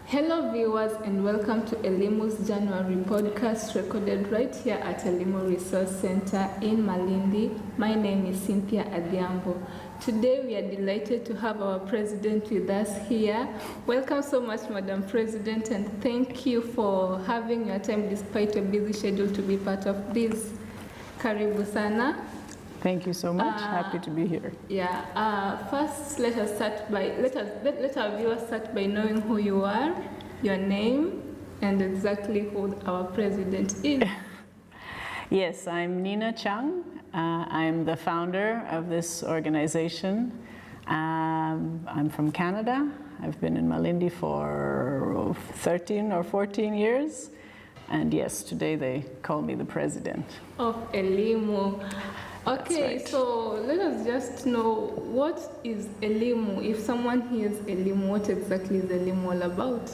Hello viewers and welcome to Elimu's January podcast recorded right here at Elimu Resource Centre in Malindi. My name is Cynthia Adhiambo. Today we are delighted to have our President with us here. Welcome so much, Madam President, and thank you for having your time despite your busy schedule to be part of this. Karibu sana. Thank you so much. Happy to be here. First, let our viewers start by knowing who you are, your name, and exactly who our president is. Yes, I'm Nina Chang. I'm the founder of this organization. I'm from Canada. I've been in Malindi for 13 or 14 years. And yes, today they call me the president of Elimu. Okay, right. So let us just know, what is Elimu? If someone hears Elimu, what exactly is Elimu all about?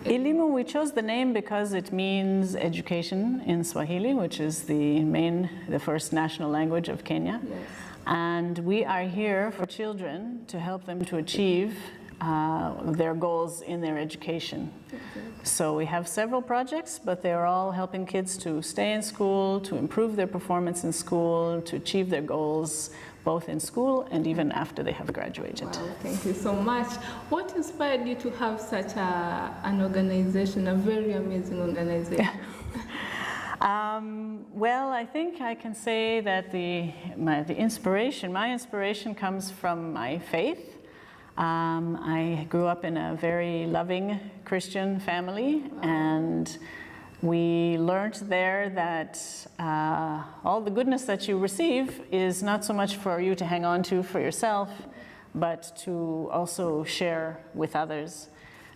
Elimu, we chose the name because it means education in Swahili, which is the first national language of Kenya. Yes. And we are here for children to help them to achieve their goals in their education. Okay. So we have several projects, but they're all helping kids to stay in school, to improve their performance in school, to achieve their goals, both in school and even after they have graduated. Wow, thank you so much. What inspired you to have such an organization, a very amazing organization? Well, I think I can say that my inspiration comes from my faith. I grew up in a very loving Christian family, and we learned there that all the goodness that you receive is not so much for you to hang on to for yourself, but to also share with others.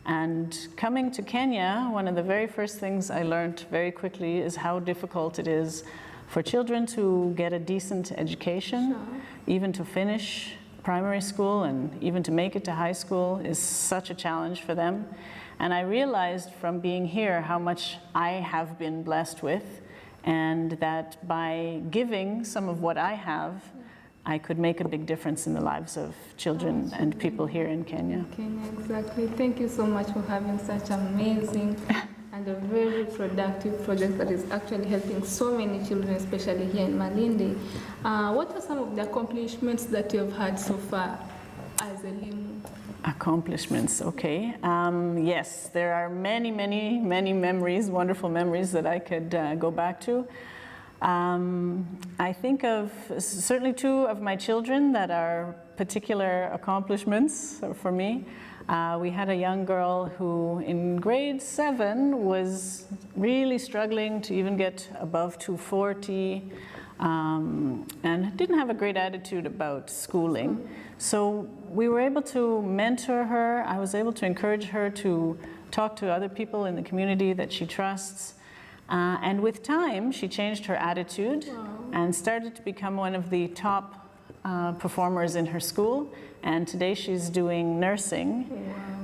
And coming to Kenya, one of the very first things I learned very quickly is how difficult it is for children to get a decent education, even to finish primary school, and even to make it to high school is such a challenge for them. And I realized from being here how much I have been blessed with, and that by giving some of what I have, I could make a big difference in the lives of children and people here in Kenya. Kenya, exactly. Thank you so much for having such amazing and a very productive project that is actually helping so many children, especially here in Malindi. What are some of the accomplishments that you have had so far as Elimu? Accomplishments, okay. Yes, there are many memories, wonderful memories that I could go back to. I think of certainly two of my children that are particular accomplishments for me. We had a young girl who in grade 7 was really struggling to even get above 240 and didn't have a great attitude about schooling. So we were able to mentor her. I was able to encourage her to talk to other people in the community that she trusts. And with time, she changed her attitude and started to become one of the top performers in her school. And today she's doing nursing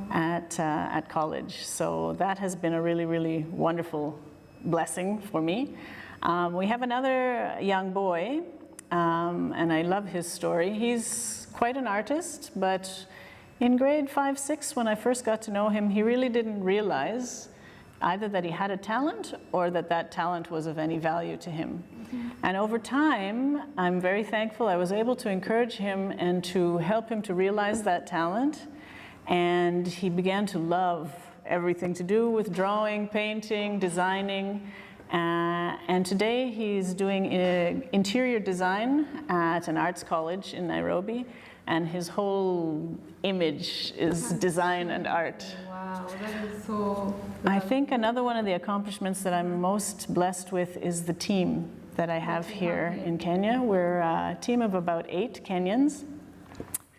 at college. So that has been a really wonderful blessing for me. We have another young boy, and I love his story. He's quite an artist, but in grade 5, 6, when I first got to know him, he really didn't realize either that he had a talent or that talent was of any value to him. And over time, I'm very thankful I was able to encourage him and to help him to realize that talent. And he began to love everything to do with drawing, painting, designing. And today he's doing interior design at an arts college in Nairobi. And his whole image is design and art. Wow, that is so... I think another one of the accomplishments that I'm most blessed with is the team that I have here in Kenya. We're a team of about 8 Kenyans.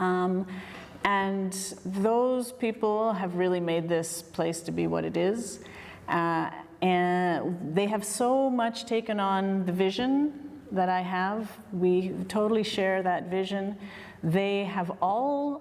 And those people have really made this place to be what it is. And they have so much taken on the vision that I have. We totally share that vision. They have all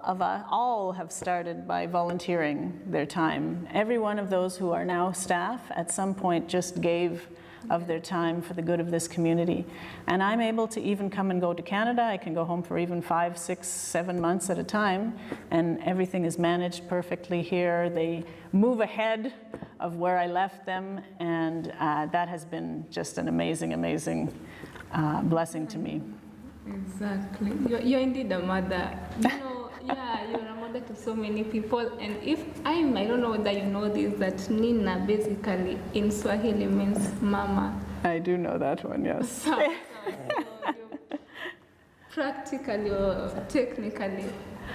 have started by volunteering their time. Every one of those who are now staff at some point just gave of their time for the good of this community. And I'm able to even come and go to Canada. I can go home for even 5, 6, 7 months at a time, and everything is managed perfectly here. They move ahead of where I left them, and that has been just an amazing, amazing blessing to me. Exactly. You're indeed a mother. You know, yeah, you're a mother to so many people. And I don't know whether you know this, that Nina basically in Swahili means mama. I do know that one, yes. So practically or technically.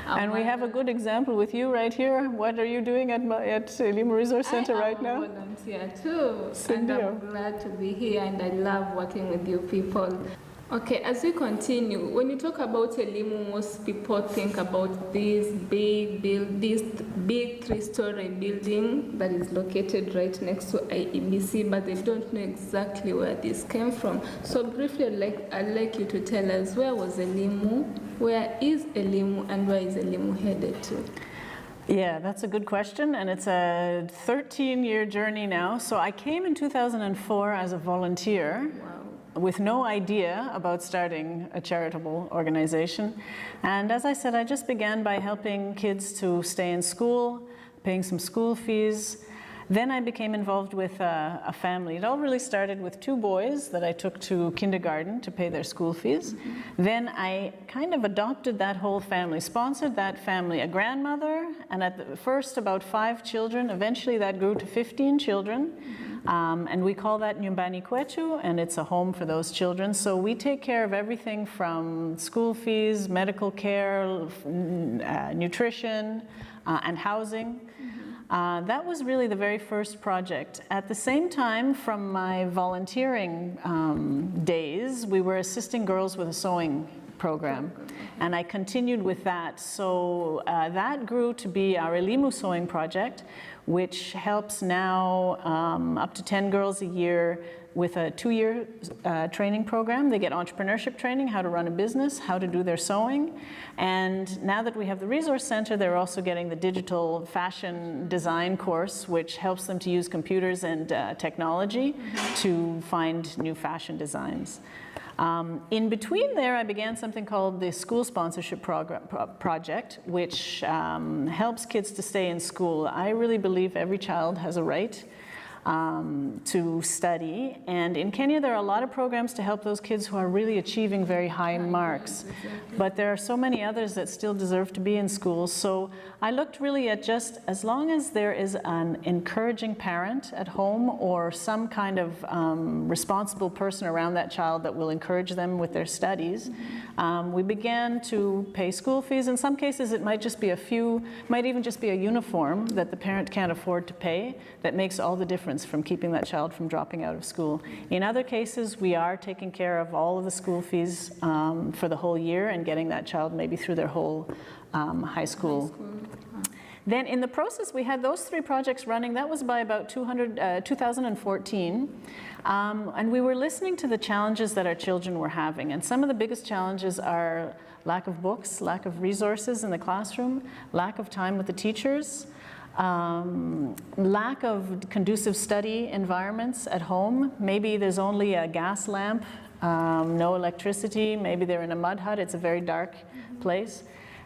And we have a good example with you right here. What are you doing at Elimu Resource Centre right now? I am a volunteer too. Cindy. And I'm glad to be here, and I love working with you people. Okay, as we continue, when you talk about Elimu, most people think about this big 3-story building that is located right next to IEBC, but they don't know exactly where this came from. So briefly, I'd like you to tell us, where was Elimu, where is Elimu, and where is Elimu headed to? Yeah, that's a good question, and it's a 13-year journey now. So I came in 2004 as a volunteer. Wow. With no idea about starting a charitable organization. And as I said, I just began by helping kids to stay in school, paying some school fees. Then I became involved with a family. It all really started with 2 boys that I took to kindergarten to pay their school fees. Mm-hmm. Then I kind of adopted that whole family, sponsored that family, a grandmother, and at first about 5 children. Eventually that grew to 15 children. Mm-hmm. And we call that Nyumbani Kwetu, and it's a home for those children. So we take care of everything from school fees, medical care, nutrition, and housing. Mm-hmm. That was really the very first project. At the same time, from my volunteering days, we were assisting girls with a sewing program, and I continued with that. So that grew to be our Elimu Sewing Project, which helps now up to 10 girls a year with a 2-year training program. They get entrepreneurship training, how to run a business, how to do their sewing. And now that we have the Resource Centre, they're also getting the digital fashion design course, which helps them to use computers and technology to find new fashion designs. In between there, I began something called the School Sponsorship Project, which helps kids to stay in school. I really believe every child has a right to study. And in Kenya, there are a lot of programs to help those kids who are really achieving very high marks. But there are so many others that still deserve to be in school. So I looked really at just as long as there is an encouraging parent at home or some kind of responsible person around that child that will encourage them with their studies, we began to pay school fees. In some cases, it might just be might even just be a uniform that the parent can't afford to pay that makes all the difference from keeping that child from dropping out of school. In other cases, we are taking care of all of the school fees for the whole year and getting that child maybe through their whole high school. Then in the process, we had those 3 projects running. That was by about 2014. And we were listening to the challenges that our children were having. And some of the biggest challenges are lack of books, lack of resources in the classroom, lack of time with the teachers, lack of conducive study environments at home. Maybe there's only a gas lamp, no electricity. Maybe they're in a mud hut. It's a very dark place.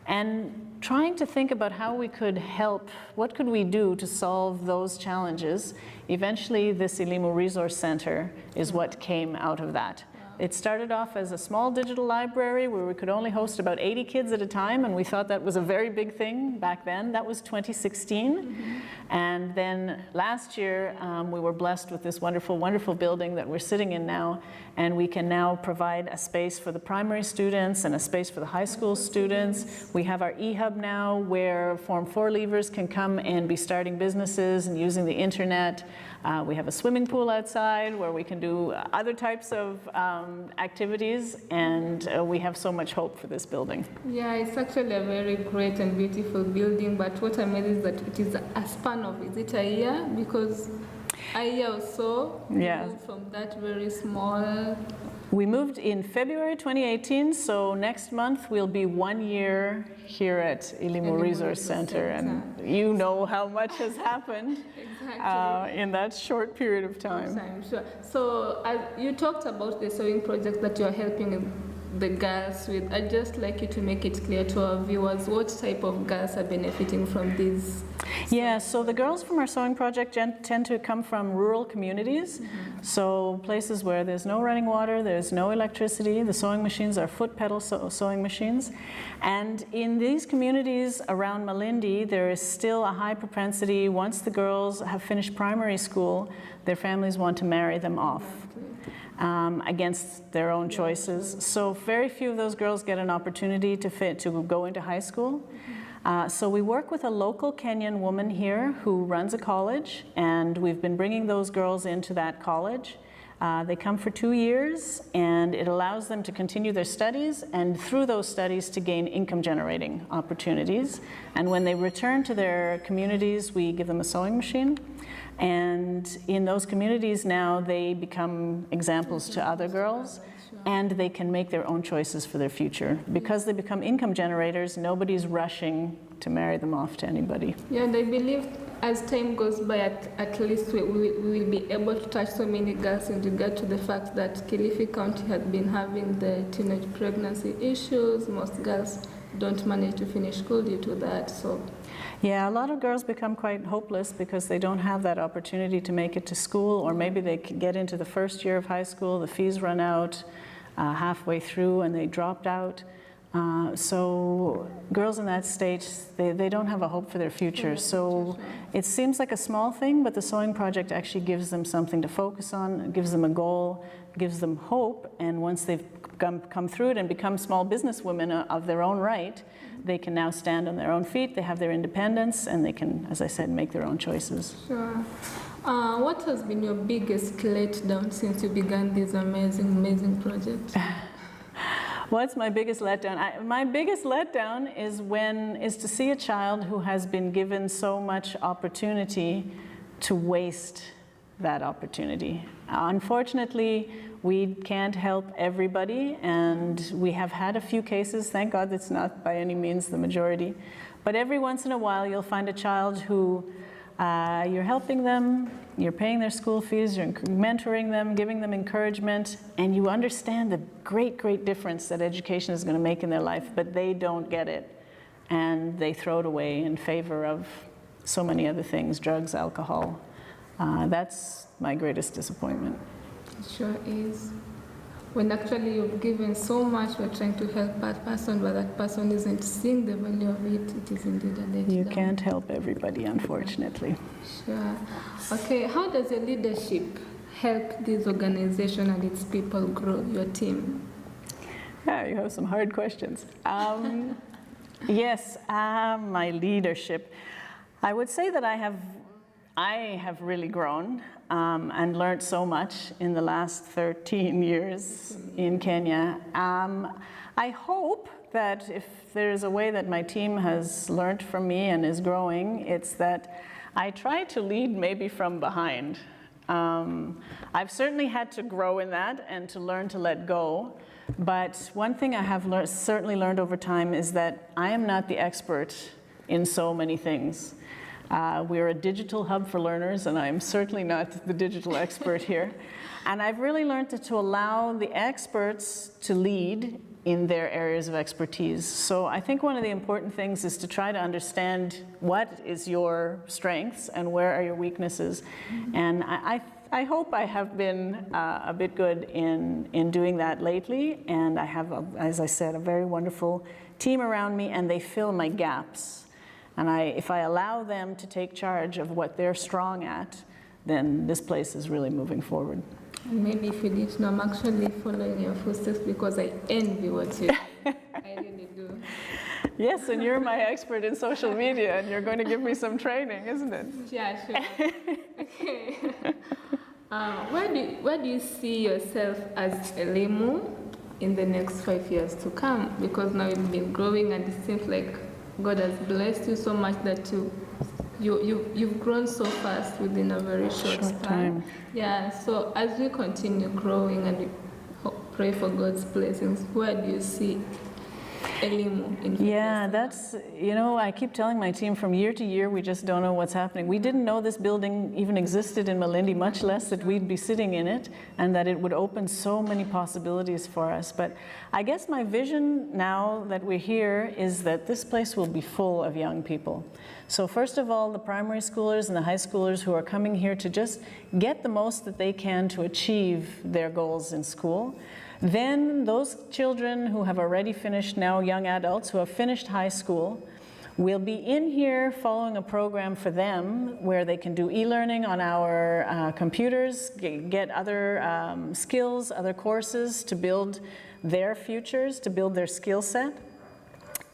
And trying to think about how we could help, what could we do to solve those challenges. Eventually, this Elimu Resource Centre is what came out of that. It started off as a small digital library where we could only host about 80 kids at a time, and we thought that was a very big thing back then. That was 2016. And then last year, we were blessed with this wonderful, wonderful building that we're sitting in now, and we can now provide a space for the primary students and a space for the high school students. We have our e-hub now where Form 4 leavers can come and be starting businesses and using the internet. We have a swimming pool outside where we can do other types of activities, and we have so much hope for this building. Yeah, it's actually a very great and beautiful building, but what amazes is that it is a span of, is it a year? Because I also moved from that very small. We moved in February 2018, so next month we'll be 1 year here at Elimu Resource Centre, and you know how much has happened in that short period of time. Sure. So you talked about the sewing project that you're helping the girls with. I'd just like you to make it clear to our viewers what type of girls are benefiting from these. Yeah, so the girls from our sewing project tend to come from rural communities, so places where there's no running water, there's no electricity. The sewing machines are foot pedal sewing machines, and in these communities around Malindi, there is still a high propensity, once the girls have finished primary school, their families want to marry them off. Against their own choices. So very few of those girls get an opportunity to go into high school. So we work with a local Kenyan woman here who runs a college, and we've been bringing those girls into that college. They come for 2 years, and it allows them to continue their studies, and through those studies to gain income generating opportunities. And when they return to their communities, we give them a sewing machine. And in those communities now, they become examples to other girls, and they can make their own choices for their future. Because they become income generators, nobody's rushing to marry them off to anybody. Yeah, and I believe as time goes by, at least we will be able to touch so many girls in regard to the fact that Kilifi County has been having the teenage pregnancy issues. Most girls don't manage to finish school due to that. So. Yeah, a lot of girls become quite hopeless because they don't have that opportunity to make it to school, or maybe they get into the first year of high school, the fees run out halfway through and they dropped out. So girls in that state, they don't have a hope for their future. So it seems like a small thing, but the sewing project actually gives them something to focus on, gives them a goal, gives them hope, and once they've come through it and become small businesswomen of their own right, they can now stand on their own feet, they have their independence, and they can, as I said, make their own choices. Sure. What has been your biggest letdown since you began this amazing project? What's my biggest letdown? My biggest letdown is to see a child who has been given so much opportunity to waste that opportunity. Unfortunately, we can't help everybody, and we have had a few cases. Thank God it's not by any means the majority. But every once in a while, you'll find a child who you're helping them, you're paying their school fees, you're mentoring them, giving them encouragement, and you understand the great difference that education is going to make in their life, but they don't get it. And they throw it away in favor of so many other things, drugs, alcohol. That's my greatest disappointment. It sure is. When actually you've given so much, we're trying to help that person, but that person isn't seeing the value of it, it is indeed a letdown. You can't help everybody, unfortunately. Sure. Okay, how does your leadership help this organization and its people grow, your team? Yeah, you have some hard questions. Yes, my leadership. I would say that I have really grown and learned so much in the last 13 years in Kenya. I hope that if there's a way that my team has learned from me and is growing, it's that I try to lead maybe from behind. I've certainly had to grow in that and to learn to let go. But one thing I have certainly learned over time is that I am not the expert in so many things. We're a digital hub for learners, and I'm certainly not the digital expert here. And I've really learned to allow the experts to lead in their areas of expertise. So I think one of the important things is to try to understand what is your strengths and where are your weaknesses. And I hope I have been a bit good in doing that lately, and I have, as I said, a very wonderful team around me, and they fill my gaps. And if I allow them to take charge of what they're strong at, then this place is really moving forward. And maybe if you didn't know, I'm actually following your footsteps because I envy what you do. I really do. Yes, and you're my expert in social media, and you're going to give me some training, isn't it? Yeah, sure. Okay. Where do you see yourself as Elimu in the next 5 years to come? Because now you've been growing, and it seems like God has blessed you so much that you you've grown so fast within a very short span. time. Yeah, so as we continue growing and we pray for God's blessings, where do you see Elimu in 5 years? Yeah, that's, I keep telling my team from year to year, we just don't know what's happening. We didn't know this building even existed in Malindi, much less that we'd be sitting in it and that it would open so many possibilities for us. But I guess my vision now that we're here is that this place will be full of young people. So first of all, the primary schoolers and the high schoolers who are coming here to just get the most that they can to achieve their goals in school. Then those children who have already finished, now young adults who have finished high school, will be in here following a program for them where they can do e-learning on our computers, get other skills, other courses to build their futures, to build their skill set.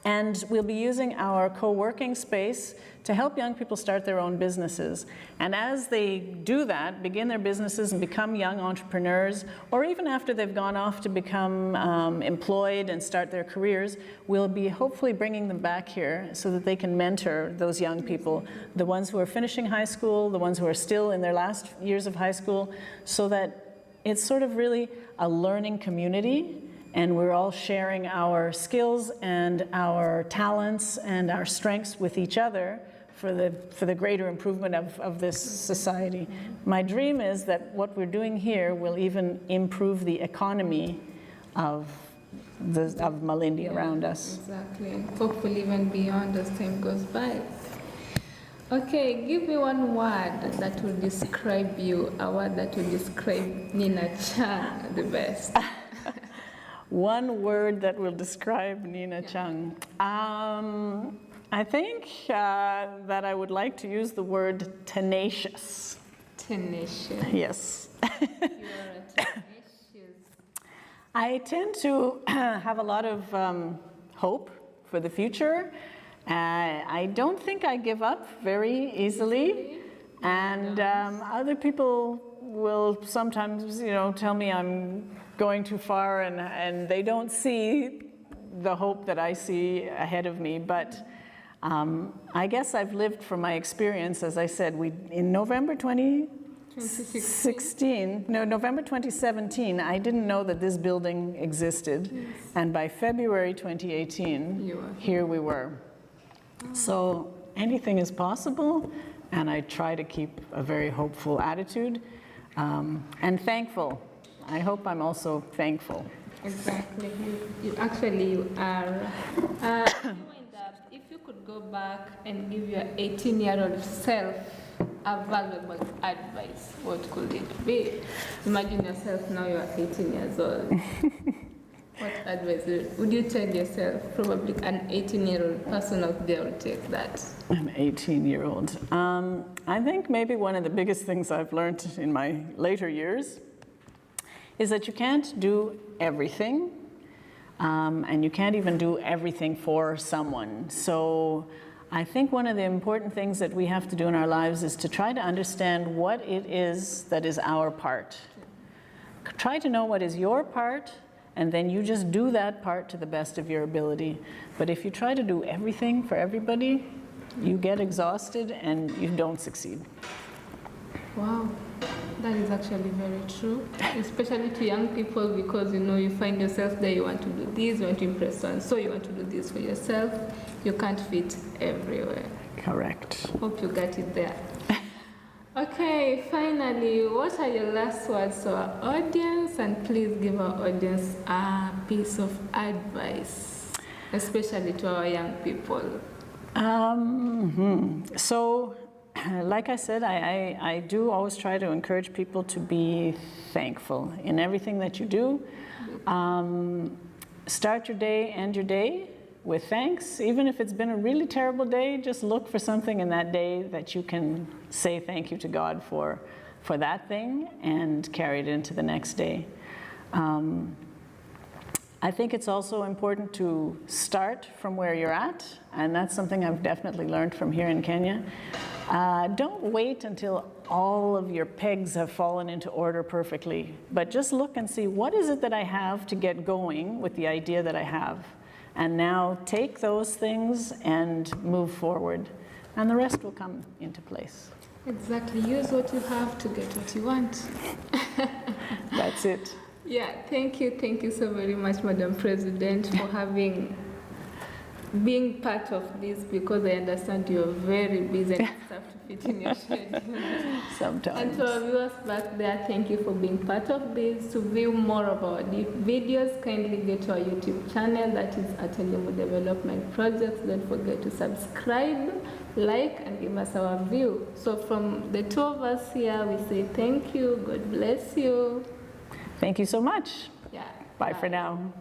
And we'll be using our co-working space to help young people start their own businesses. And as they do that, begin their businesses and become young entrepreneurs, or even after they've gone off to become employed and start their careers, we'll be hopefully bringing them back here so that they can mentor those young people, the ones who are finishing high school, the ones who are still in their last years of high school, so that it's sort of really a learning community. And we're all sharing our skills and our talents and our strengths with each other for the greater improvement of this society. My dream is that what we're doing here will even improve the economy of Malindi around us. Exactly. Hopefully even beyond as time goes by. Okay, give me one word that will describe you, a word that will describe Nina Chang the best. One word that will describe Nina Chang. I think that I would like to use the word tenacious. Tenacious. Yes. You are a tenacious. I tend to have a lot of hope for the future. I don't think I give up very easily. And other people will sometimes, tell me I'm going too far and they don't see the hope that I see ahead of me. But I guess I've lived from my experience. As I said, in November 2017, I didn't know that this building existed. Yes. And by February 2018, here we were. Oh. So anything is possible. And I try to keep a very hopeful attitude and thankful. I hope I'm also thankful. Exactly. You are. If you could go back and give your 18-year-old self a valuable advice, what could it be? Imagine yourself now, you're 18 years old. What advice would you tell yourself? Probably an 18-year-old person out there will take that. An 18-year-old. I think maybe one of the biggest things I've learned in my later years is that you can't do everything, and you can't even do everything for someone. So I think one of the important things that we have to do in our lives is to try to understand what it is that is our part. Try to know what is your part, and then you just do that part to the best of your ability. But if you try to do everything for everybody, you get exhausted and you don't succeed. Wow, that is actually very true, especially to young people, because you find yourself there, you want to do this, you want to impress someone, so you want to do this for yourself. You can't fit everywhere. Correct. Hope you got it there. Okay, finally, what are your last words to our audience? And please give our audience a piece of advice, especially to our young people. So, like I said, I do always try to encourage people to be thankful in everything that you do. Start your day, end your day with thanks. Even if it's been a really terrible day, just look for something in that day that you can say thank you to God for that thing and carry it into the next day. I think it's also important to start from where you're at, and that's something I've definitely learned from here in Kenya. Don't wait until all of your pegs have fallen into order perfectly, but just look and see, what is it that I have to get going with the idea that I have? And now take those things and move forward. and the rest will come into place. Exactly. Use what you have to get what you want. That's it. Yeah, thank you. Thank you so very much, Madam President, for being part of this, because I understand you're very busy and it's tough to fit in your schedule. Sometimes. And to our viewers back there, thank you for being part of this. To view more of our videos, kindly go to our YouTube channel, that is at Elimu Development Projects. Don't forget to subscribe, like, and give us our view. So from the two of us here, we say thank you, God bless you. Thank you so much. Yeah. Bye for now.